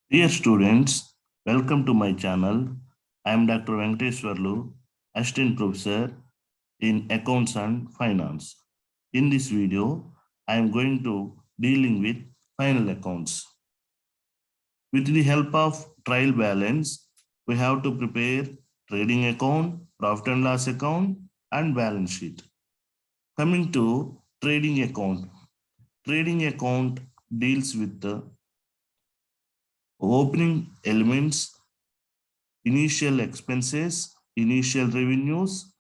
Dear students, welcome to my channel. I am Dr. Venkateswarlu, Assistant Professor in Accounts and Finance. In this video, I am going to dealing with final accounts. With the help of trial balance, we have to prepare trading account, profit and loss account, and balance sheet. Coming to trading account deals with the opening elements, initial expenses, initial revenues,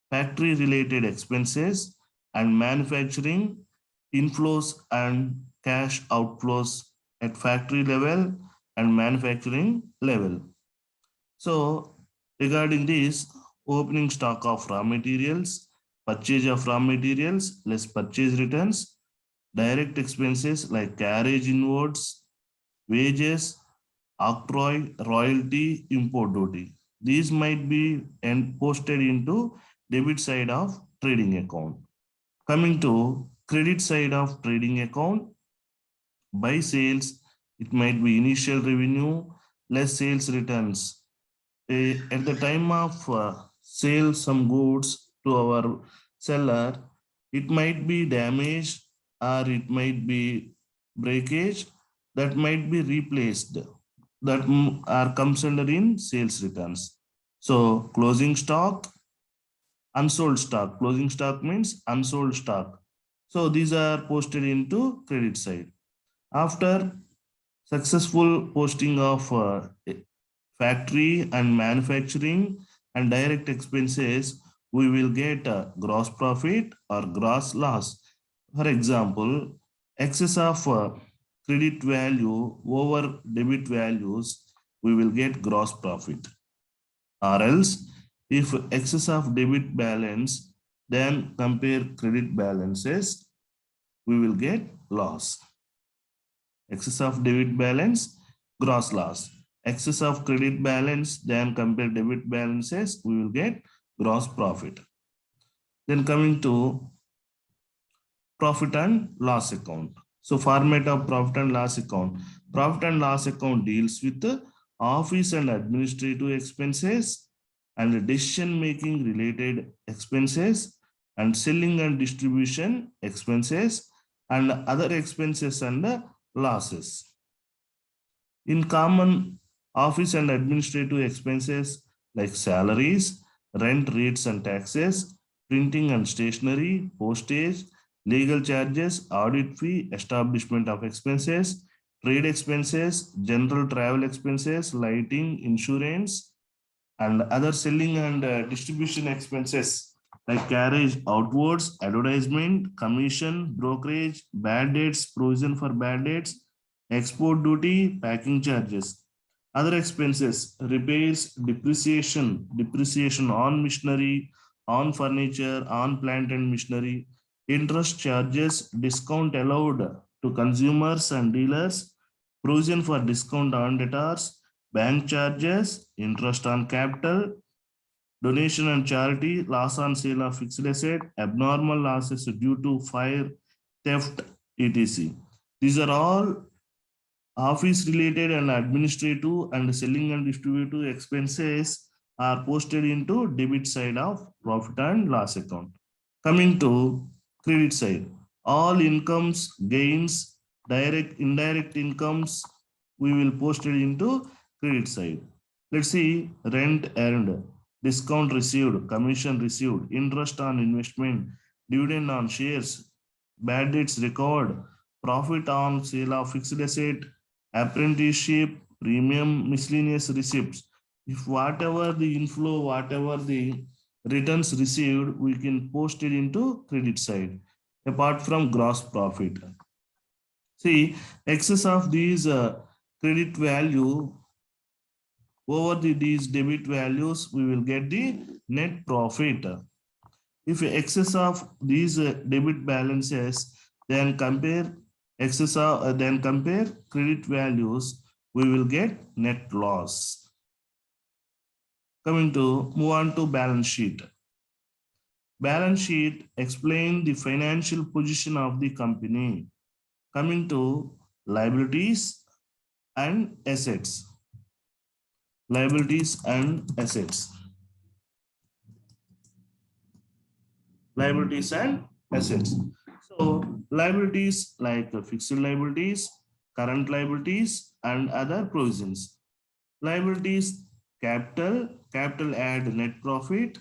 factory related expenses, and manufacturing inflows and cash outflows at factory level and manufacturing level. So, regarding this, opening stock of raw materials, purchase of raw materials, less purchase returns, direct expenses like carriage inwards, wages, octroi, royalty, import duty. These might be posted into debit side of trading account. Coming to credit side of trading account, by sales, it might be initial revenue less sales returns. At the time of sale some goods to our seller, it might be damaged or it might be breakage that might be replaced that are comes under in sales returns. So closing stock, unsold stock. Closing stock means unsold stock. So these are posted into credit side. After successful posting of factory and manufacturing and direct expenses, we will get a gross profit or gross loss. For example, excess of credit value over debit values, we will get gross profit. Or else, if excess of debit balance, then compare credit balances, we will get loss. Excess of debit balance, gross loss. Excess of credit balance, then compare debit balances, we will get gross profit. Then coming to profit and loss account. So format of profit and loss account. Profit and loss account deals with the office and administrative expenses and decision making related expenses and selling and distribution expenses and other expenses and losses. In common office and administrative expenses like salaries, rent, rates and taxes, printing and stationery, postage, legal charges, audit fee, establishment of expenses, trade expenses, general travel expenses, lighting, insurance, and other selling and distribution expenses like carriage outwards, advertisement, commission, brokerage, bad debts, provision for bad debts, export duty, packing charges. Other expenses, repairs, depreciation on machinery, on furniture, on plant and machinery, interest charges, discount allowed to consumers and dealers, provision for discount on debtors, bank charges, interest on capital, donation and charity, loss on sale of fixed asset, abnormal losses due to fire, theft, etc. These are all office related and administrative and selling and distributive expenses are posted into debit side of profit and loss account. Coming to credit side, all incomes, gains, direct, indirect incomes, we will post it into credit side. Let's see rent earned, discount received, commission received, interest on investment, dividend on shares, bad debts recovered, profit on sale of fixed asset, apprenticeship, premium, miscellaneous receipts. If whatever the inflow, whatever the returns received, we can post it into credit side apart from gross profit. See, excess of these credit value over these debit values, we will get the net profit. If excess of these debit balances, then compare credit values, we will get net loss. Coming to move on to balance sheet. Balance sheet explain the financial position of the company. Coming to liabilities, and assets. Liabilities and assets. Liabilities and assets. So liabilities like fixed liabilities, current liabilities, and other provisions. Liabilities, capital add net profit,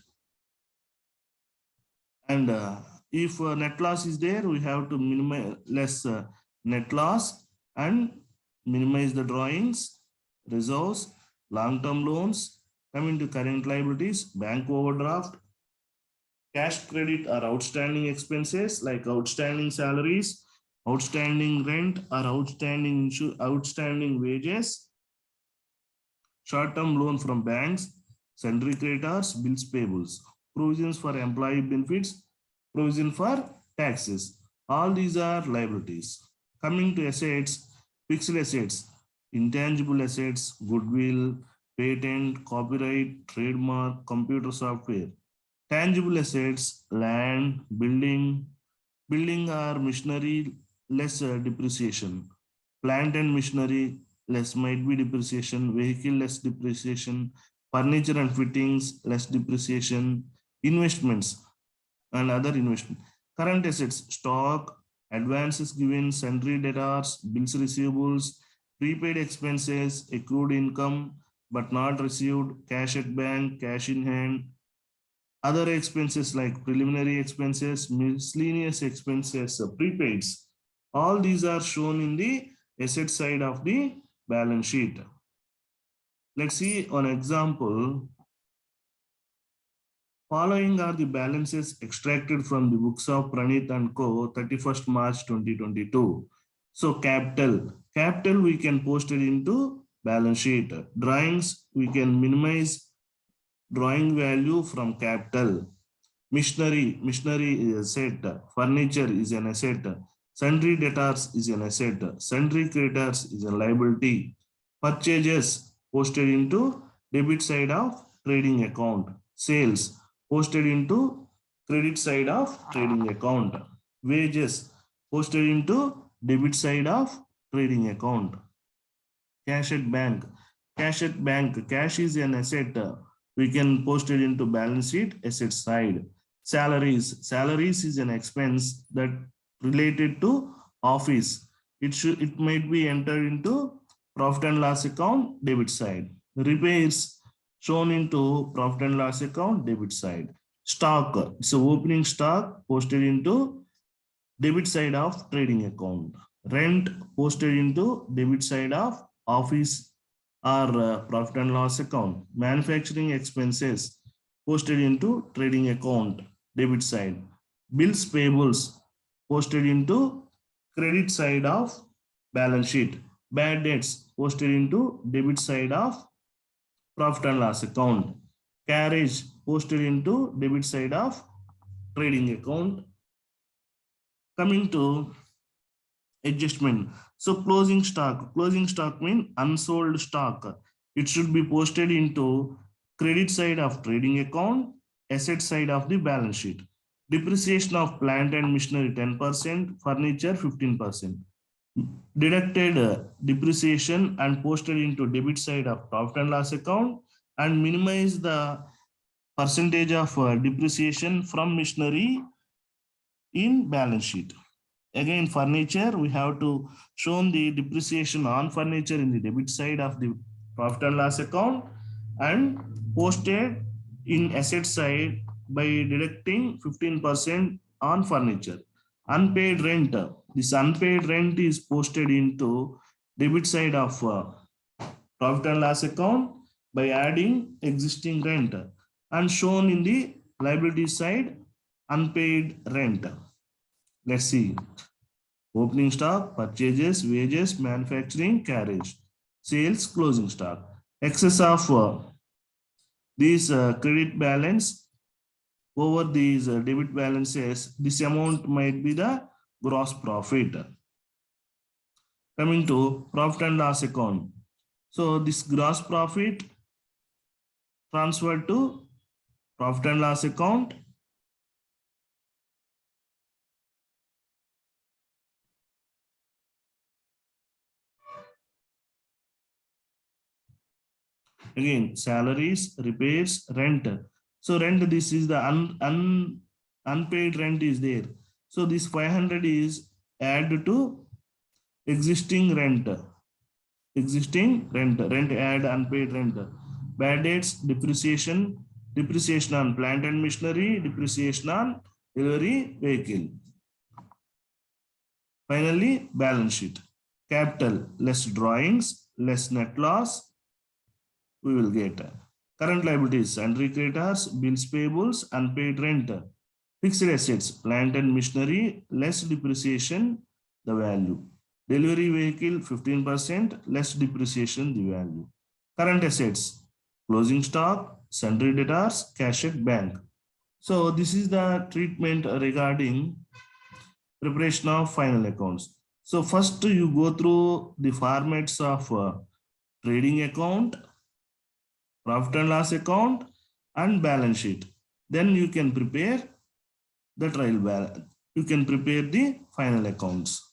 and if net loss is there, we have to minimize less net loss and minimize the drawings, reserves, long-term loans. Coming to current liabilities, bank overdraft, cash credit or outstanding expenses like outstanding salaries, outstanding rent or outstanding wages, short-term loan from banks, sundry creditors, bills payables, provisions for employee benefits, provision for taxes. All these are liabilities. Coming to assets, fixed assets, intangible assets, goodwill, patent, copyright, trademark, computer software. Tangible assets, land, building or machinery, less depreciation. Plant and machinery, less might be depreciation. Vehicle, less depreciation. Furniture and fittings, less depreciation. Investments and other investment. Current assets, stock, advances given, sundry debtors, bills receivables, prepaid expenses, accrued income but not received, cash at bank, cash in hand, other expenses like preliminary expenses, miscellaneous expenses, prepaids. All these are shown in the asset side of the balance sheet. Let's see an example. Following are the balances extracted from the books of Pranit and Co. 31st March 2022. So capital we can post it into balance sheet. Drawings we can minimize drawing value from capital. Machinery is an asset. Furniture is an asset. Sundry debtors is an asset. Sundry creditors is a liability. Purchases posted into debit side of trading account. Sales posted into credit side of trading account. Wages posted into debit side of trading account. Cash at bank. Cash is an asset. We can post it into balance sheet asset side. Salaries is an expense that related to office. It might be entered into profit and loss account debit side. Repairs shown into profit and loss account debit side. Stock, so opening stock posted into debit side of trading account. Rent posted into debit side of office or profit and loss account. Manufacturing expenses posted into trading account debit side. Bills payables posted into credit side of balance sheet. Bad debts posted into debit side of profit and loss account. Carriage posted into debit side of trading account. Coming to adjustment. So closing stock means unsold stock. It should be posted into credit side of trading account, asset side of the balance sheet. Depreciation of plant and machinery 10%, furniture 15%. Deducted depreciation and posted into debit side of profit and loss account and minimize the percentage of depreciation from machinery in balance sheet. Again, furniture, we have to show the depreciation on furniture in the debit side of the profit and loss account and posted in asset side by deducting 15% on furniture. Unpaid rent, this unpaid rent is posted into debit side of profit and loss account by adding existing rent and shown in the liability side unpaid rent. Let's see. Opening stock, purchases, wages, manufacturing, carriage, sales, closing stock. Excess of these credit balance over these debit balances, this amount might be the gross profit. Coming to profit and loss account. So this gross profit transferred to profit and loss account. Again, salaries, repairs, rent. So rent, this is the unpaid rent is there. So this 500 is add to existing rent. Rent add unpaid rent. Bad debts, depreciation on plant and machinery, depreciation on delivery vehicle. Finally, balance sheet. Capital, less drawings, less net loss, we will get. Current liabilities, sundry creditors, bills payables, unpaid rent. Fixed assets, plant and machinery, less depreciation, the value. Delivery vehicle, 15%, less depreciation, the value. Current assets, closing stock, sundry debtors, cash at bank. So this is the treatment regarding preparation of final accounts. So first you go through the formats of trading account, profit and loss account, and balance sheet. Then you can prepare the trial balance. You can prepare the final accounts.